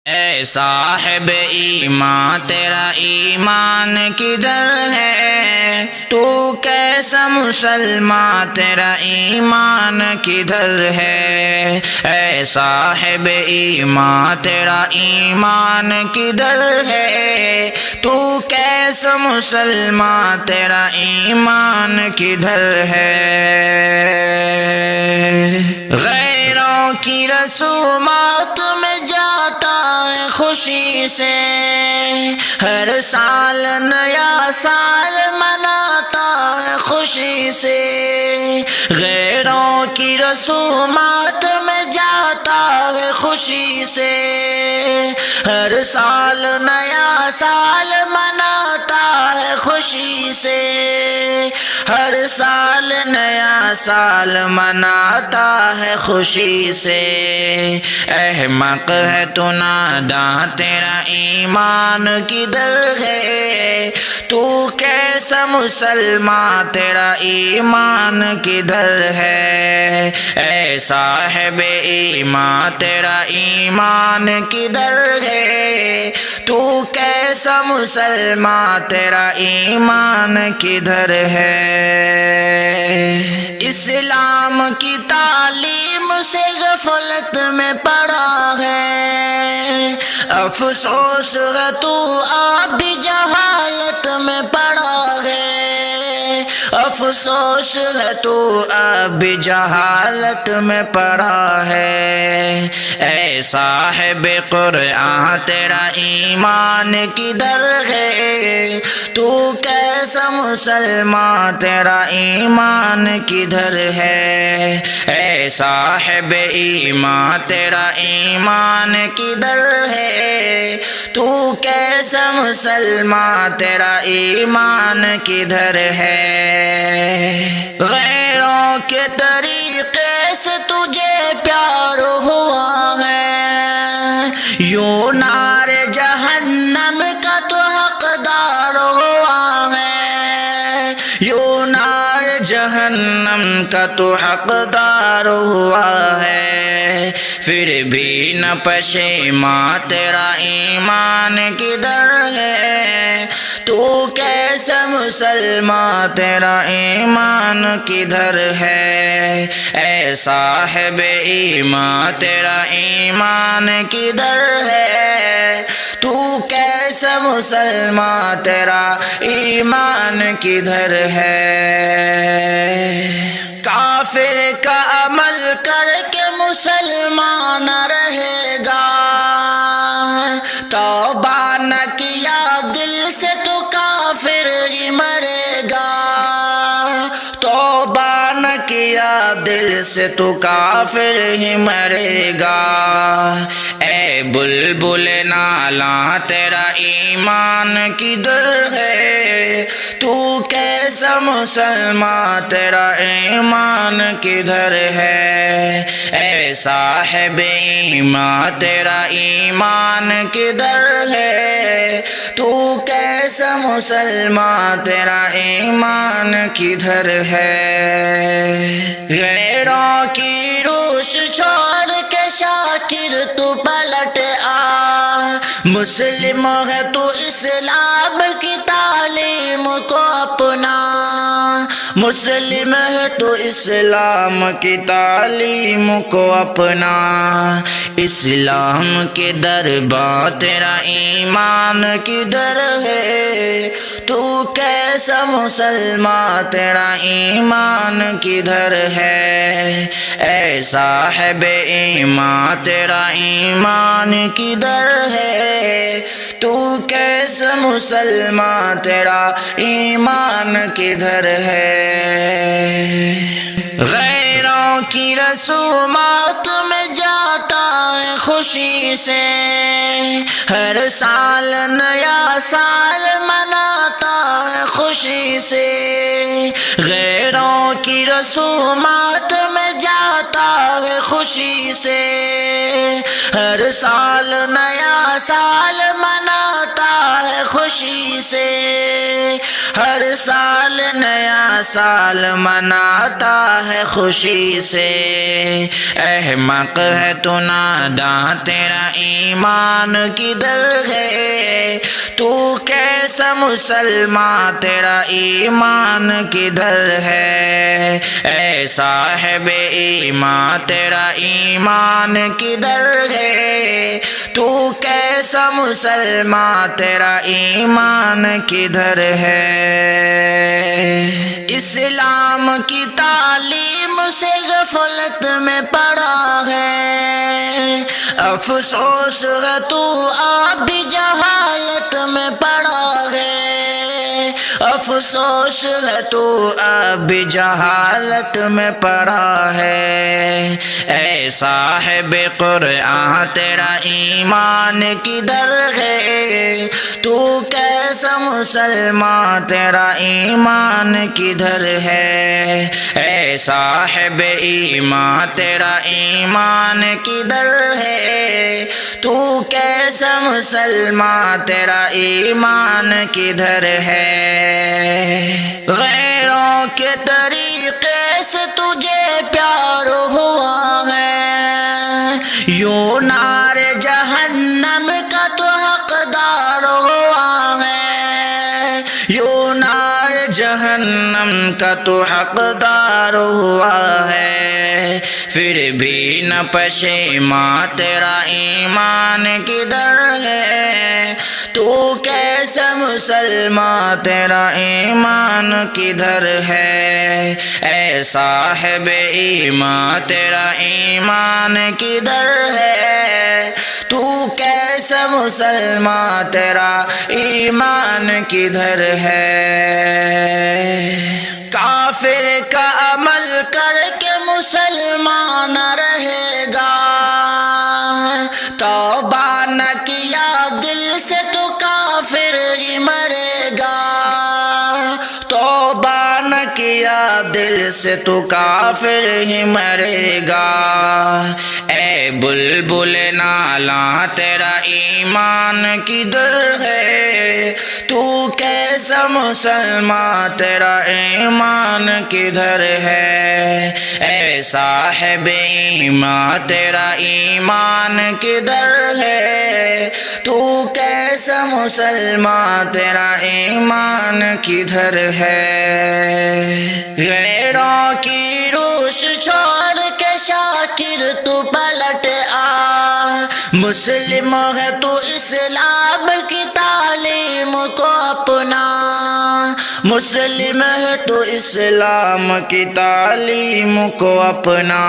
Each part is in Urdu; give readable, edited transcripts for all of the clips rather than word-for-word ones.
اے صاحب ایمان تیرا ایمان کدھر ہے؟ تو کیسا مسلمان تیرا ایمان کدھر ہے؟ اے صاحب ایمان تیرا ایمان کدھر ہے؟ تو کیسا مسلمان تیرا ایمان کدھر ہے؟ غیروں کی رسومات میں جاتا ہے خوشی سے، ہر سال نیا سال مناتا ہے خوشی سے، غیروں کی رسومات میں جاتا ہے خوشی سے، ہر سال نیا سال مناتا ہے خوشی سے، ہر سال نیا سال مناتا ہے خوشی سے۔ احمق ہے تو ناداں تیرا ایمان کدھر ہے؟ تو کیسا مسلمان تیرا ایمان کدھر ہے؟ اے صاحب ایمان تیرا ایمان کدھر ہے؟ تو کیسا مسلمان تیرا ایمان کدھر ہے؟ اسلام کی تعلیم سے غفلت میں پڑا ہے، افسوس ہے تو اب بھی جہالت میں پڑا ہے، افسوس ہے تو اب بھی جہالت میں پڑا ہے۔ اے صاحب قرآن تیرا ایمان کدھر ہے؟ تو کیسا مسلمان تیرا ایمان کدھر ہے؟ اے صاحب ایمان تیرا ایمان کدھر ہے؟ تو کیسا مسلمان تیرا ایمان کدھر ہے؟ غیروں کے طریقے سے تجھے پیار ہوا ہے، یوں نار جہنم کا تو حقدار ہوا ہے، یوں نار جہنم کا تو حقدار ہوا ہے، پھر بھی نہ پشیمان تیرا ایمان کدھر ہے؟ تو کیسا مسلمان تیرا ایمان کدھر ہے؟ اے صاحب ایمان تیرا ایمان کدھر ہے؟ تو کیسا مسلمان تیرا ایمان کدھر ہے؟ کافر کا عمل کر کے مسلمان رہے گا، توبہ نہ کیا دل سے تو کافر ہی مرے گا، توبہ نہ کیا دل سے تو کافر ہی مرے گا۔ اے بلبل نالاں تیرا ایمان کدھر ہے؟ تو کیسا مسلمان تیرا ایمان کدھر ہے؟ اے صاحب ایمان تیرا ایمان کدھر ہے؟ تو کیسا مسلمان تیرا ایمان کدھر ہے؟ غیروں کی روش چھوڑ کے شاکر تو پلٹ آ، مسلم ہے تو اسلام کی تعلیم کو اپنا، مسلم ہے تو اسلام کی تعلیم کو اپنا، اسلام کے دربار تیرا ایمان کدھر ہے؟ تو کیسا مسلمان تیرا ایمان کدھر ہے؟ اے صاحب ایمان تیرا ایمان کدھر ہے؟ تو کیسا مسلمان تیرا ایمان کدھر ہے؟ غیروں کی رسومات میں جاتا ہے خوشی سے، ہر سال نیا سال مناتا ہے خوشی سے، غیروں کی رسومات میں جاتا ہے خوشی سے، ہر سال نیا سال مناتا ہے خوشی سے، ہر سال نیا سال مناتا ہے خوشی سے، احمق ہے تو ناداں تیرا ایمان کدھر ہے، تو کیسا مسلمان تیرا ایمان کدھر ہے، اے صاحب ایمان تیرا ایمان کدھر ہے، تو کیسا مسلمان تیرا ایمان کدھر ہے۔ اسلام کی تعلیم سے غفلت میں پڑا ہے، افسوس ہے تو اب بھی جہالت میں پڑا ہے، افسوس ہے تو اب بھی جہالت میں پڑا ہے، اے صاحب قرآن تیرا ایمان کدھر ہے، تو کیسا مسلمان تیرا ایمان کدھر ہے، اے صاحب ایمان تیرا ایمان کدھر ہے، تو کیسا مسلمان تیرا ایمان کدھر ہے۔ غیروں کے طریقے سے تجھے پیار ہوا ہے، یوں نار جہنم کا تو حقدار ہوا ہے، یوں نار جہنم کا تو حقدار ہوا ہے، پھر بھی نہ پشیمان تیرا ایمان کدھر ہے، تو کیسا مسلمان تیرا ایمان کدھر ہے، اے صاحب ایمان تیرا ایمان کدھر ہے، تو کیسا مسلمان تیرا ایمان کدھر ہے۔ کافر کا عمل کر کے مسلمان رہے گا، توبہ نہ کیا دل سے تو کافر ہی مرے گا، توبہ نہ کیا دل سے تو کافر ہی مرے گا، اے بلبل نالاں تیرا ایمان کدھر ہے، تو کیسا مسلمان تیرا ایمان کدھر ہے، اے صاحب ایمان تیرا ایمان کدھر ہے، تو کیسا مسلمان تیرا ایمان کدھر ہے۔ غیروں کی روش چھوڑ کے شاکر تو پلٹ آ، مسلم ہے تو اسلام کی تعلیم کو اپنا، مسلم ہے تو اسلام کی تعلیم کو اپنا،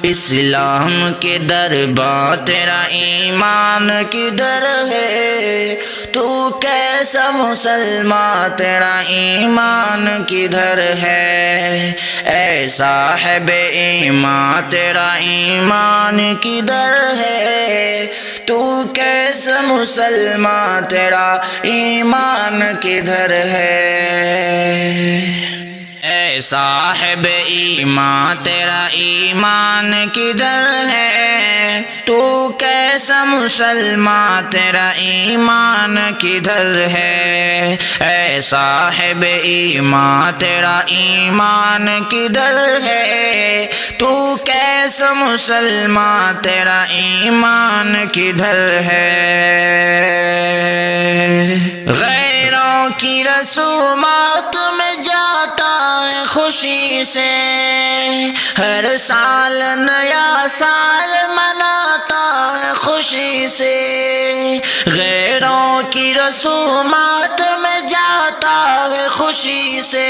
اسلام کے دربار تیرا ایمان کدھر ہے، تو کیسا مسلمان تیرا ایمان کدھر ہے، اے صاحب ایمان تیرا ایمان کدھر ہے، تو کیسا مسلمان تیرا ایمان کدھر ہے۔ اے صاحب ایمان تیرا ایمان کدھر ہے، تو کیسا مسلمان تیرا ایمان کدھر ہے، اے صاحب ایمان تیرا ایمان کدھر ہے، تو کیسا مسلمان تیرا ایمان کدھر ہے۔ غیروں کی رسومات میں جاتا ہے خوشی سے، ہر سال نیا سال مناتا ہے خوشی سے، غیروں کی رسومات میں جاتا ہے خوشی سے،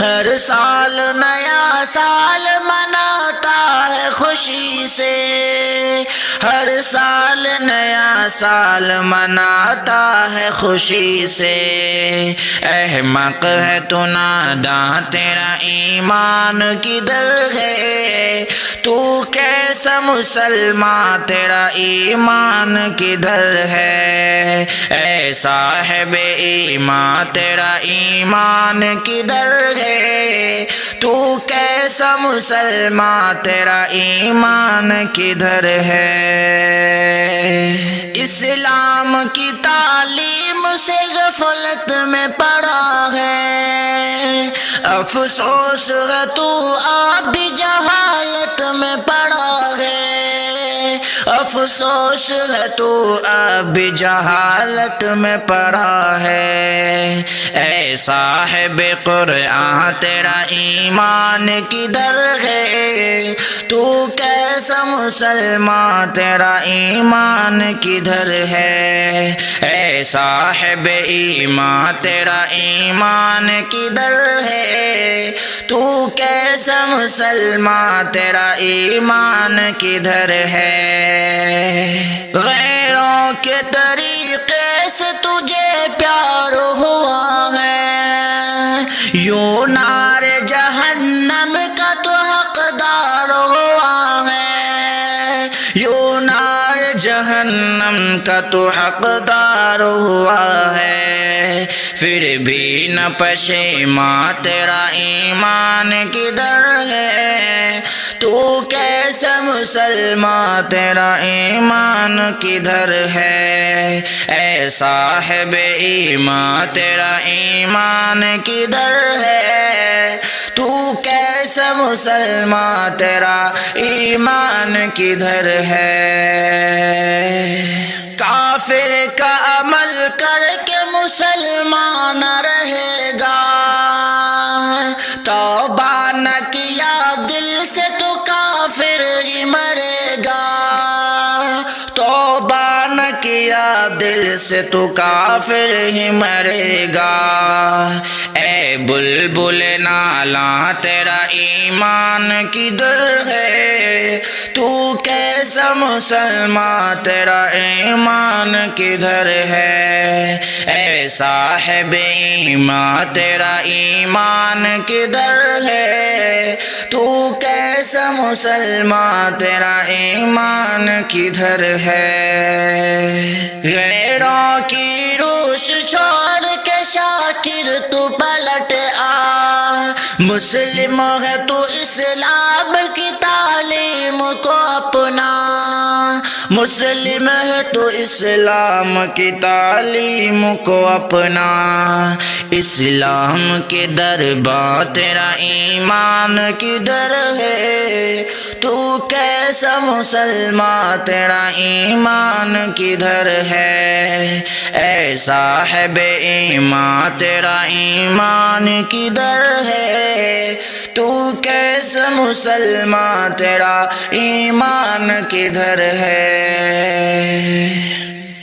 ہر سال نیا سال مناتا ہے خوشی سے، ہر سال نیا سال مناتا ہے خوشی سے، احمق ہے تو ناداں تیرا ایمان کدھر ہے، تو کیسا مسلمان تیرا ایمان کدھر ہے، اے صاحب ایمان تیرا ایمان کدھر ہے، تو کیسا مسلمان تیرا ایمان کدھر ہے۔ اسلام کی تعلیم سے غفلت میں پڑا ہے، افسوس ہے تو اب بھی جہالت میں پڑا ہے، افسوس ہے تو اب بھی جہالت میں پڑا ہے۔ اے صاحب قرآن تیرا ایمان کدھر ہے، تو کیسا مسلمان تیرا ایمان کدھر ہے، اے صاحب ایمان تیرا ایمان کدھر ہے، تو کیسا مسلمان تیرا ایمان کدھر ہے۔ غیروں کے طریقے سے تجھے پیار ہوا ہے، یوں نار جہنم کا تو حقدار ہوا ہے، یوں نار جہنم کا تو حقدار ہوا ہے۔ پھر بھی نہ پشیمان تیرا ایمان کدھر ہے، تو کیسا مسلمان تیرا ایمان کدھر ہے، اے صاحب ایمان تیرا ایمان کدھر ہے، تو کیسا مسلمان تیرا ایمان کدھر ہے۔ کافر کا عمل کر کے مسلمان رہے گا، توبہ نہ کیا دل سے تو کافر ہی مرے گا، توبہ نہ کیا دل سے تو کافر ہی مرے گا۔ اے بلبل نالاں تیرا ایمان کدھر ہے، تو کیسا مسلمان تیرا ایمان کدھر ہے، اے صاحب ایمان تیرا ایمان کدھر ہے، تو کیسا مسلمان تیرا ایمان کدھر ہے۔ غیروں کی روش چھوڑ کے شاکر تو پلٹ آ، مسلم ہے تو اسلام کی تعلیم کو اپنا، مسلم ہے تو اسلام کی تعلیم کو اپنا، اسلام کے دربار تیرا ایمان کدھر ہے، تو کیسا مسلمان تیرا ایمان کدھر ہے، اے صاحب ایمان تیرا ایمان کدھر ہے، تو کیسا مسلمان تیرا ایمان کدھر ہے۔